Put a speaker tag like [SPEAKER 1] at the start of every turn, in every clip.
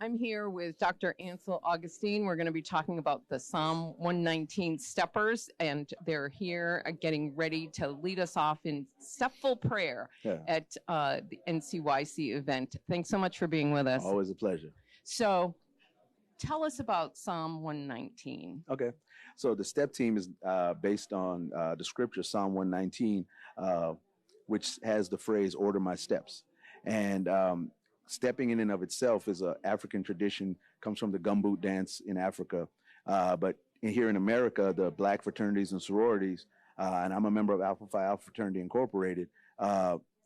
[SPEAKER 1] I'm here with Dr. Ansel Augustine. We're going to be talking about the Psalm 119 steppers, and they're here getting ready to lead us off in stepful prayer at the NCYC event. Thanks so much for being with us.
[SPEAKER 2] Always a pleasure.
[SPEAKER 1] So tell us about Psalm 119.
[SPEAKER 2] Okay. So the step team is based on the scripture, Psalm 119, which has the phrase, order my steps. And stepping in and of itself is an African tradition, comes from the gumboot dance in Africa. But here in America, the black fraternities and sororities, and I'm a member of Alpha Phi Alpha Fraternity Incorporated,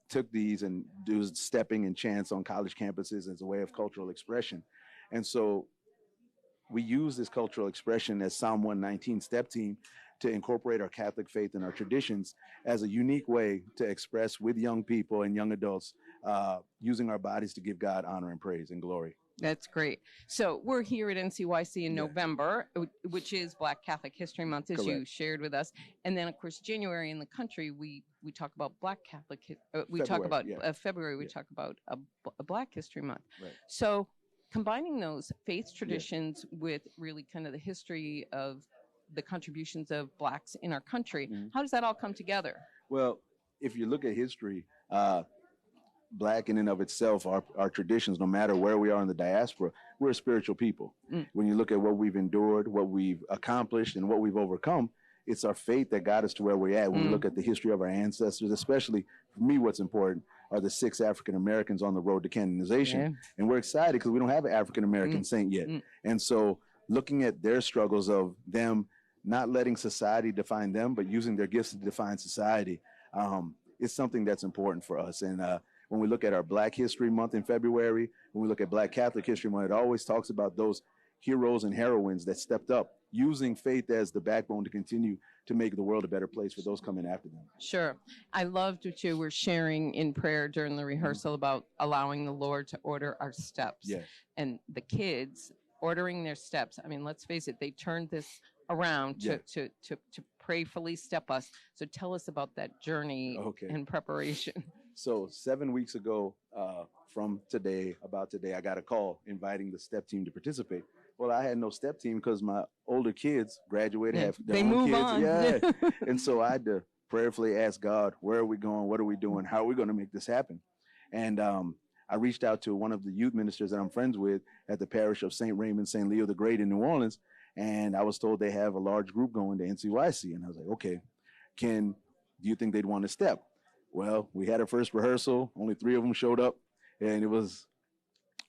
[SPEAKER 2] took these and do stepping and chants on college campuses as a way of cultural expression. And so we use this cultural expression as Psalm 119 step team to incorporate our Catholic faith and our traditions as a unique way to express with young people and young adults, using our bodies to give God honor and praise and glory.
[SPEAKER 1] That's great. So we're here at NCYC in November, which is Black Catholic History Month, as you shared with us. And then, of course, January in the country, we talk about Black Catholic, February, we talk about a Black History Month.
[SPEAKER 2] Right.
[SPEAKER 1] So combining those faith traditions with really kind of the history of the contributions of Blacks in our country, how does that all come together?
[SPEAKER 2] Well, if you look at history, Black in and of itself, our traditions, no matter where we are in the diaspora, we're a spiritual people. When you look at what we've endured, what we've accomplished, and what we've overcome, it's our faith that got us to where we're at. When we look at the history of our ancestors, especially for me, what's important are the 6 African Americans on the road to canonization. And we're excited because we don't have an African American saint yet. And so looking at their struggles of them not letting society define them, but using their gifts to define society, is something that's important for us. And when we look at our Black History Month in February, when we look at Black Catholic History Month, it always talks about those heroes and heroines that stepped up, using faith as the backbone to continue to make the world a better place for those coming after them.
[SPEAKER 1] Sure. I loved what you were sharing in prayer during the rehearsal about allowing the Lord to order our steps.
[SPEAKER 2] Yes.
[SPEAKER 1] And the kids ordering their steps. I mean, let's face it, they turned this around to prayerfully step us. So tell us about that journey and preparation.
[SPEAKER 2] So 7 weeks ago, from today, I got a call inviting the step team to participate. Well, I had no step team because my older kids graduated, have their own kids.
[SPEAKER 1] On.
[SPEAKER 2] Yeah. And so I had to prayerfully ask God, where are we going? What are we doing? How are we going to make this happen? And I reached out to one of the youth ministers that I'm friends with at the parish of St. Raymond, St. Leo the Great in New Orleans. And I was told they have a large group going to NCYC. And I was like, okay, do you think they'd want to step? Well, we had our first rehearsal. Only 3 of them showed up, and it was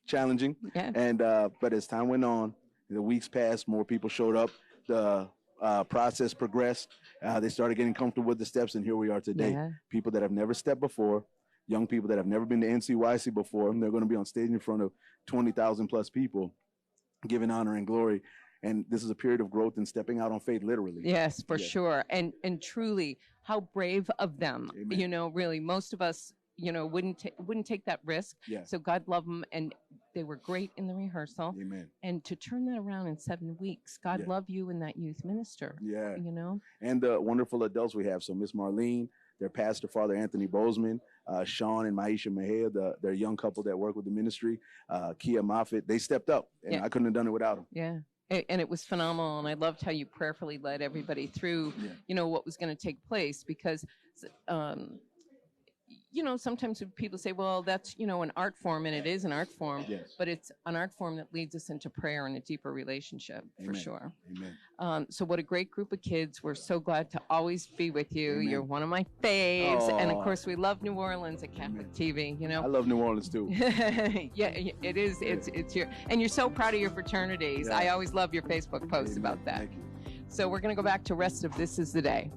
[SPEAKER 2] challenging.
[SPEAKER 1] Yeah.
[SPEAKER 2] And but as time went on, the weeks passed, more people showed up. The process progressed. They started getting comfortable with the steps, and here we are today.
[SPEAKER 1] Yeah.
[SPEAKER 2] People that have never stepped before, young people that have never been to NCYC before, and they're going to be on stage in front of 20,000 plus people, giving honor and glory. And this is a period of growth and stepping out on faith, literally.
[SPEAKER 1] Yes, for sure. And truly, how brave of them.
[SPEAKER 2] Amen.
[SPEAKER 1] You know, really, most of us, wouldn't take that risk.
[SPEAKER 2] Yeah.
[SPEAKER 1] So God love them. And they were great in the rehearsal.
[SPEAKER 2] Amen.
[SPEAKER 1] And to turn that around in 7 weeks, God love you and that youth minister.
[SPEAKER 2] Yeah.
[SPEAKER 1] And
[SPEAKER 2] the wonderful adults we have. So Miss Marlene, their pastor, Father Anthony Bozeman, Sean and Maisha Mejia, their young couple that work with the ministry, Kia Moffitt, they stepped up. And I couldn't have done it without them.
[SPEAKER 1] Yeah. And it was phenomenal. And I loved how you prayerfully led everybody through, what was going to take place. Because, sometimes people say, well, that's, an art form. And it is an art form.
[SPEAKER 2] Yes.
[SPEAKER 1] But it's an art form that leads us into prayer and a deeper relationship, for sure.
[SPEAKER 2] Amen.
[SPEAKER 1] So what a great group of kids. We're so glad to always be with you. You're one of my faves.
[SPEAKER 2] Aww.
[SPEAKER 1] And, of course, we love New Orleans at Catholic TV,
[SPEAKER 2] I love New Orleans, too.
[SPEAKER 1] Yeah, it is. It's your, and you're so proud of your fraternities. I always love your Facebook posts about that.
[SPEAKER 2] Thank you.
[SPEAKER 1] So we're going to go back to rest of This Is the Day.